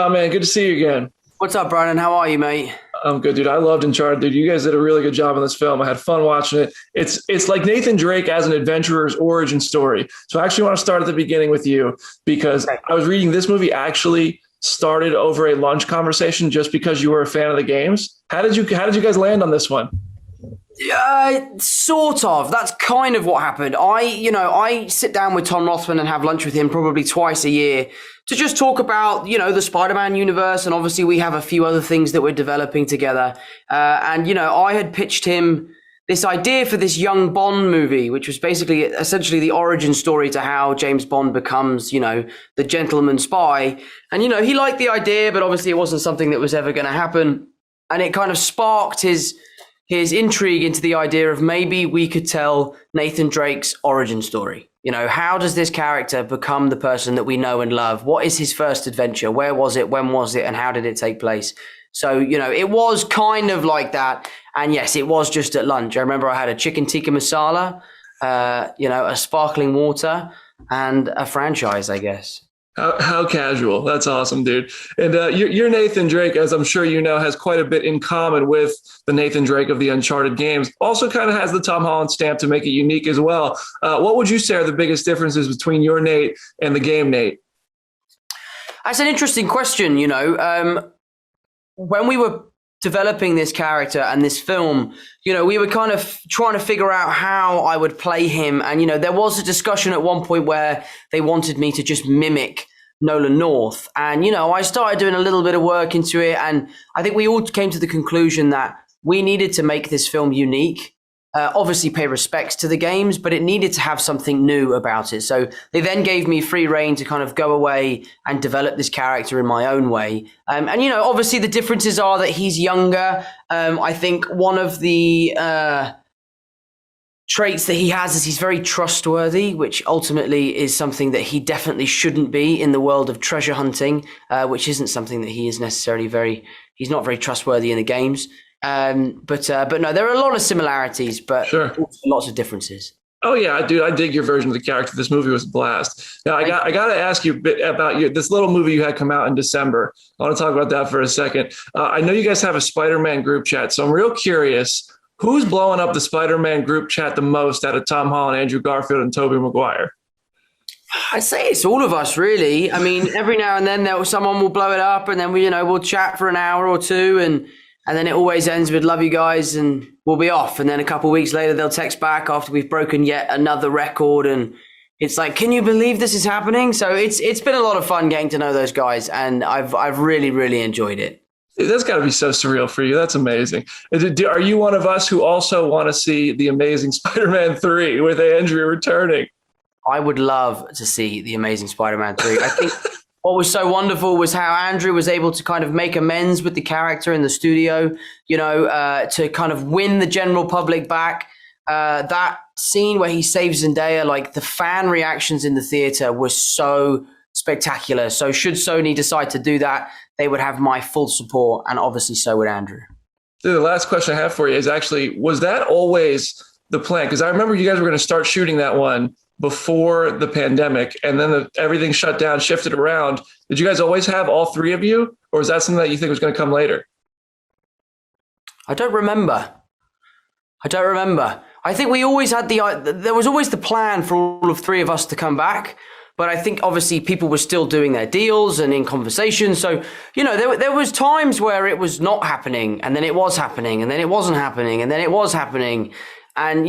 Oh man, good to see you again. What's up, Brandon? How are you, mate? I'm good, dude. I loved Uncharted, dude. You guys did a really good job on this film. I had fun watching it. It's like Nathan Drake as an adventurer's origin story. So I actually want to start at the beginning with you because Okay. I was reading this movie actually started over a lunch conversation just because you were a fan of the games. How did you guys land on this one? Sort of. That's kind of what happened. I sit down with Tom Rothman and have lunch with him probably twice a year to just talk about, the Spider-Man universe. And obviously we have a few other things that we're developing together. I had pitched him this idea for this young Bond movie, which was basically essentially the origin story to how James Bond becomes, the gentleman spy. And, he liked the idea, but obviously it wasn't something that was ever going to happen. And it kind of sparked his intrigue into the idea of maybe we could tell Nathan Drake's origin story. How does this character become the person that we know and love? What is his first adventure? Where was it? When was it? And how did it take place? So, it was kind of like that. And yes, it was just at lunch. I remember I had a chicken tikka masala, a sparkling water, and a franchise, I guess. How casual. That's awesome, dude. And you're Nathan Drake, as I'm sure you know, has quite a bit in common with the Nathan Drake of the Uncharted games. Also kind of has the Tom Holland stamp to make it unique as well. What would you say are the biggest differences between your Nate and the game Nate? That's an interesting question. When we were developing this character and this film, we were kind of trying to figure out how I would play him. And, there was a discussion at one point where they wanted me to just mimic Nolan North. And, I started doing a little bit of work into it. And I think we all came to the conclusion that we needed to make this film unique. Obviously pay respects to the games, but it needed to have something new about it. So they then gave me free reign to kind of go away and develop this character in my own way. Obviously the differences are that he's younger. I think one of the traits that he has is he's very trustworthy, which ultimately is something that he definitely shouldn't be in the world of treasure hunting, which isn't something that he is necessarily he's not very trustworthy in the games. But no, there are a lot of similarities, but Sure. also lots of differences. Oh yeah, dude, I dig your version of the character. This movie was a blast. Now I got to ask you a bit about this little movie you had come out in December. I want to talk about that for a second. I know you guys have a Spider-Man group chat, so I'm real curious. Who's blowing up the Spider-Man group chat the most out of Tom Holland, Andrew Garfield, and Tobey Maguire? I'd say it's all of us, really. I mean, every now and then someone will blow it up, and then we'll chat for an hour or two, and then it always ends with "love you guys" and we'll be off. And then a couple of weeks later, they'll text back after we've broken yet another record, and it's like, can you believe this is happening? So it's been a lot of fun getting to know those guys, and I've really, really enjoyed it. That's got to be so surreal for you. That's amazing. Are you one of us who also want to see the Amazing Spider-Man 3 with Andrew returning? I would love to see the Amazing Spider-Man 3. I think what was so wonderful was how Andrew was able to kind of make amends with the character in the studio, to kind of win the general public back. That scene where he saves Zendaya, like the fan reactions in the theater were so spectacular. So should Sony decide to do that, they would have my full support, and obviously so would Andrew. Dude, the last question I have for you is actually, was that always the plan? Because I remember you guys were going to start shooting that one before the pandemic, and then everything shut down, shifted around. Did you guys always have all three of you, or is that something that you think was going to come later? I don't remember. I think we always had there was always the plan for all of three of us to come back. But I think obviously people were still doing their deals and in conversation. So, there was times where it was not happening, and then it was happening, and then it wasn't happening, and then it was happening. And,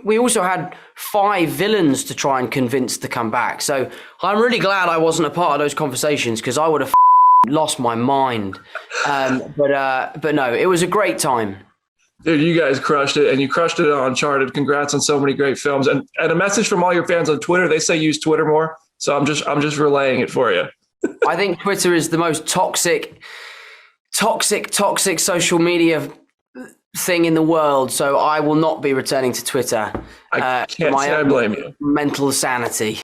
we also had 5 villains to try and convince to come back. So I'm really glad I wasn't a part of those conversations, because I would have lost my mind. But no, it was a great time. Dude, you guys crushed it, and you crushed it on Uncharted. Congrats on so many great films. And a message from all your fans on Twitter. They say use Twitter more. So I'm just relaying it for you. I think Twitter is the most toxic social media thing in the world. So I will not be returning to Twitter. I can't say I blame you. Mental sanity.